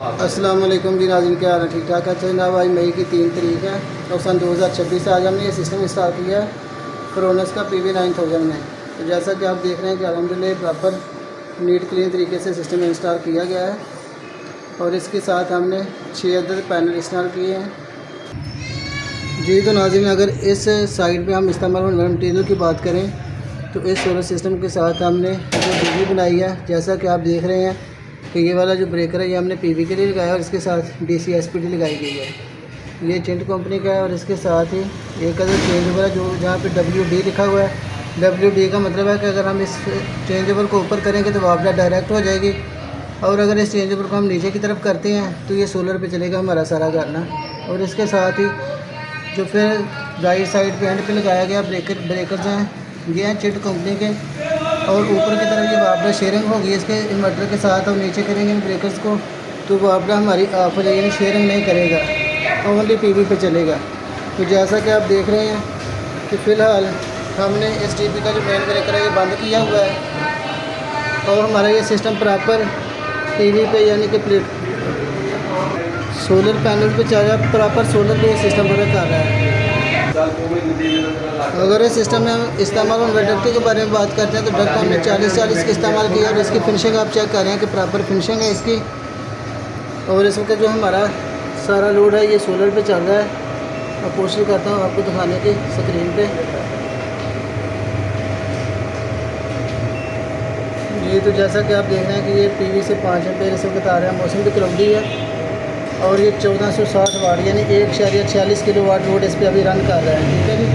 अस्सलाम वालेकुम जी नाज़रीन, क्या हाल है? ठीक ठाक है। चलिए भाई, मई की 3 तारीख है और सन 2026 से आज हमने ये सिस्टम इंस्टॉल किया है फ्रोनस का PV9000 में। तो जैसा कि आप देख रहे हैं कि अल्हम्दुलिल्लाह प्रॉपर नीट क्लीन तरीके से सिस्टम इंस्टॉल किया गया है और इसके साथ हमने 6 अदद पैनल इंस्टॉल किए हैं जी। तो नाज़रीन, अगर इस साइड पे हम इस्तेमाल होने वाले मटीरियल की बात करें तो इस सोलर सिस्टम के साथ हमने जो बिजली बनाई है, जैसा कि आप देख रहे हैं कि ये वाला जो ब्रेकर है ये हमने PV के लिए लगाया और इसके साथ DC SPD लगाई गई है। ये चिंट कंपनी का है और इसके साथ ही एक अदर चेंज ओवर है जो जहाँ पे WD लिखा हुआ है। WD का मतलब है कि अगर हम इस चेंज ओवर को ऊपर करेंगे तो वापस डायरेक्ट हो जाएगी और अगर इस चेंज ओवर को हम नीचे की तरफ करते हैं तो ये सोलर पे चलेगा हमारा सारा गाना। और इसके साथ ही जो फिर राइट साइड पे एंड पे लगाया गया ब्रेकर्स हैं, ये हैं चिंट कंपनी के। और ऊपर की तरफ ये वापस शेयरिंग होगी इसके इन्वर्टर के साथ और नीचे करेंगे ब्रेकर्स को तो वापस हमारी ऑफ हो जाएगी, यानी शेयरिंग नहीं करेगा, ओनली PV पे चलेगा। तो जैसा कि आप देख रहे हैं कि फ़िलहाल हमने STP का जो मेन ब्रेकर है ये बंद किया हुआ है और हमारा ये सिस्टम प्रॉपर PV पे यानी कि प्लेट सोलर पैनल पे चल रहा है, प्रॉपर सोलर पे ये सिस्टम वर्क कर रहा है। अगर इस सिस्टम में हम इस्तेमाल और डक्ट के बारे में बात करते हैं तो डक्ट हमने 40 का इस्तेमाल किया और इसकी फिनिशिंग आप चेक कर रहे हैं कि प्रॉपर फिनिशिंग है इसकी। और इस वक्त जो हमारा सारा लोड है ये सोलर पे चल रहा है। मैं कोशिश करता हूँ आपको दिखाने की स्क्रीन पे। ये तो जैसा कि आप देख रहे हैं कि ये PV से 5 एम्पीयर इस वक्त आ रहा है। मौसम भी क्लाउडी है और ये 1460 वाट यानी 1.46 किलोवाट लोड इस पर अभी रन कर रहा है। ठीक है जी,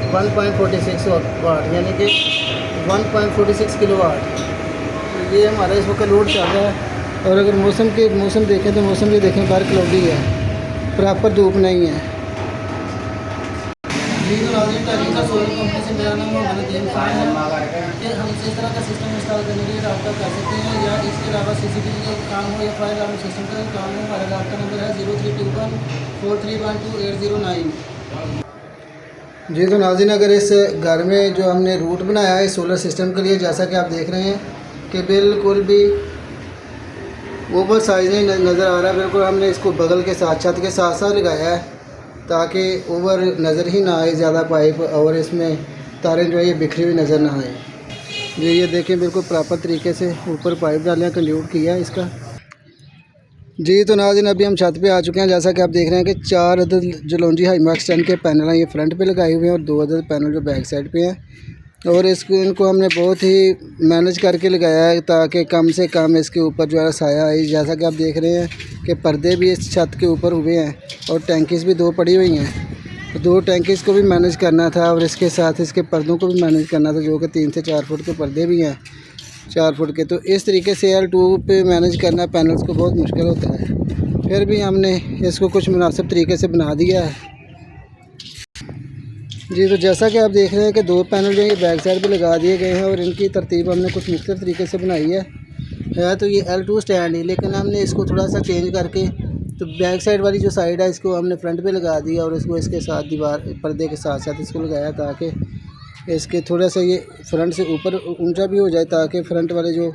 1.46 वाट यानी कि 1.46 किलोवाट। तो ये हमारा इस वक्त लोड चल रहा है। और अगर मौसम देखें तो मौसम भी देखें बाहर क्लाउडी है, प्रॉपर धूप नहीं है जी। तो नाज़रीन, सोलर कंपनी से मेरा नाम मोहम्मद खान है कि हम इस तरह का सिस्टम इंस्टॉल करने के लिए रब्ता कर सकते हैं या इसके अलावा CCTV का काम हो या फायर अलार्म सिस्टम का काम हो। हमारा रब्ता नंबर है 0321 4312 809 जी। तो नाज़रीन, अगर इस घर में जो हमने रूट बनाया है सोलर सिस्टम के लिए, जैसा कि आप देख रहे हैं कि बिल्कुल भी ओवर साइज नहीं नज़र आ रहा है। बिल्कुल हमने इसको बगल के साथ छत के साथ साथ लगाया है ताकि ओवर नज़र ही ना आए ज़्यादा पाइप और इसमें तारें जो है ये बिखरी हुई नज़र ना आए जी। ये देखें बिल्कुल प्रॉपर तरीके से ऊपर पाइप डालें, कंड्यूट किया है इसका जी। तो नाज़रीन, अभी हम छत पे आ चुके हैं। जैसा कि आप देख रहे हैं कि 4 अदद जलौंजी हाईमैक्स 10 के पैनल हैं, ये फ्रंट पे लगाए हुए हैं और 2 अदद पैनल जो बैक साइड पे हैं। और इनको हमने बहुत ही मैनेज करके लगाया है ताकि कम से कम इसके ऊपर जो है साया आए। जैसा कि आप देख रहे हैं कि पर्दे भी इस छत के ऊपर हुए हैं और टैंकीज़ भी 2 पड़ी हुई हैं। तो 2 टैंकीज़ को भी मैनेज करना था और इसके साथ इसके पर्दों को भी मैनेज करना था, जो कि 3 से 4 फुट के पर्दे भी हैं, 4 फुट के। तो इस तरीके से L2 पे मैनेज करना पैनल्स को बहुत मुश्किल होता है। फिर भी हमने इसको कुछ मुनासिब तरीके से बना दिया है जी। तो जैसा कि आप देख रहे हैं कि 2 पैनल जो है बैक साइड पे लगा दिए गए हैं और इनकी तरतीब हमने कुछ मुख्तलिफ तरीके से बनाई है। तो ये L2 स्टैंड है, लेकिन हमने इसको थोड़ा सा चेंज करके तो बैक साइड वाली जो साइड है इसको हमने फ्रंट पे लगा दिया और इसको इसके साथ दीवार पर्दे के साथ साथ इसको लगाया ताकि इसके थोड़ा सा ये फ्रंट से ऊपर ऊंचा भी हो जाए ताकि फ्रंट वाले जो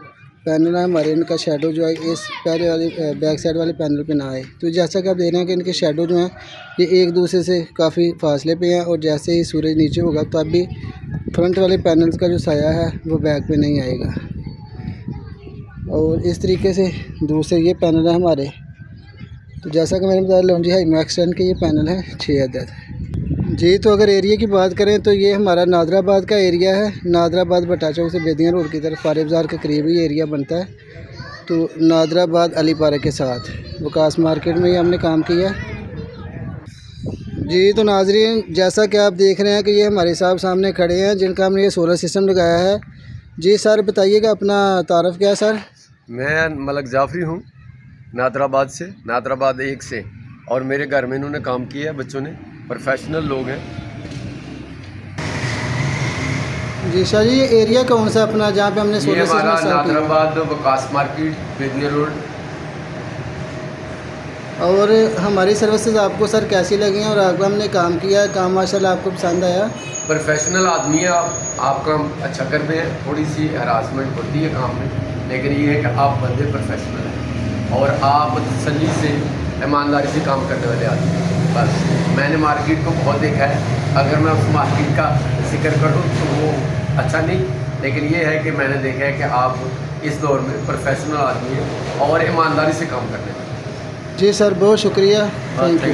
पैनल है हमारे इनका शेडो जो है इस पहले वाले बैक साइड वाले पैनल पे ना आए। तो जैसा कि आप देख रहे हैं कि इनके शेडो जो हैं ये एक दूसरे से काफ़ी फासले पे हैं और जैसे ही सूरज नीचे होगा तब भी फ्रंट वाले पैनल्स का जो साया है वो बैक पे नहीं आएगा। और इस तरीके से दूसरे ये पैनल है हमारे। तो जैसा कि मैंने बताया लॉन्जी हाईमैक्स 10 के ये पैनल हैं 6 अदद जी। तो अगर एरिया की बात करें तो ये हमारा नादराबाद का एरिया है। नादराबाद भट्टा चौक से बेदियाँ रोड की तरफ फारिब बाज़ार के करीब ही एरिया बनता है। तो नादराबाद अली पारा के साथ वकास मार्केट में ही हमने काम किया जी। तो नाजरीन, जैसा कि आप देख रहे हैं कि ये हमारे साहब सामने खड़े हैं जिनका हमने ये सोलर सिस्टम लगाया है जी। सर बताइएगा अपना तारफ़ क्या है सर? मैं मलक जाफरी हूँ नादराबाद से, नादराबाद 1 से, और मेरे घर में इन्होंने काम किया है, बच्चों ने, प्रोफेशनल लोग हैं जी। सर ये एरिया कौन सा अपना जहाँ पे हमने सोलर सिस्टम हमारा नादराबाद वकास मार्केट बेदिया रोड। और हमारी सर्विसेज आपको सर कैसी लगी हैं और आपको हमने काम किया है, काम माशाल्लाह आपको पसंद आया? प्रोफेशनल आदमी है आप काम अच्छा कर रहे हैं। थोड़ी सी हरासमेंट होती है काम में, लेकिन ये है कि आप बंदे प्रोफेशनल हैं। और आप तसल्ली से ईमानदारी से काम करने वाले आदमी हैं। बस मैंने मार्केट को बहुत देखा है, अगर मैं उस मार्केट का जिक्र करूँ तो वो अच्छा नहीं, लेकिन ये है कि मैंने देखा है कि आप इस दौर में प्रोफेशनल आदमी हैं और ईमानदारी से काम करने वाले। जी सर, बहुत शुक्रिया, थैंक यू।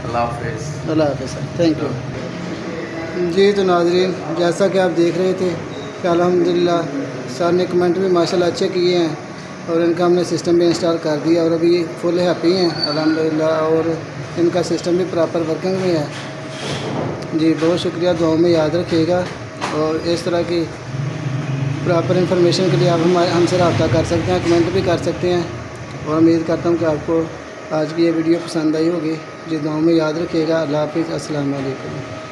अल्लाह हाफिज़। अल्लाह हाफ़िज़ सर, थैंक यू। जी तो नाज़रीन, जैसा कि आप देख रहे थे कि अल्हम्दुलिल्लाह सर ने कमेंट भी माशाल्लाह अच्छे किए हैं और इनका हमने सिस्टम भी इंस्टॉल कर दिया और अभी फुल हैप्पी हैं अल्हम्दुलिल्लाह, और इनका सिस्टम भी प्रॉपर वर्किंग में है। जी बहुत शुक्रिया, दुआओं में याद रखिएगा और इस तरह की प्रॉपर इंफॉर्मेशन के लिए आप हमसे रब्ता कर सकते हैं, कमेंट भी कर सकते हैं और उम्मीद करता हूँ कि आपको आज की ये वीडियो पसंद आई होगी। जी दुआओं में याद रखिएगा। अल्लाह हाफ़िज़, अस्सलाम वालेकुम।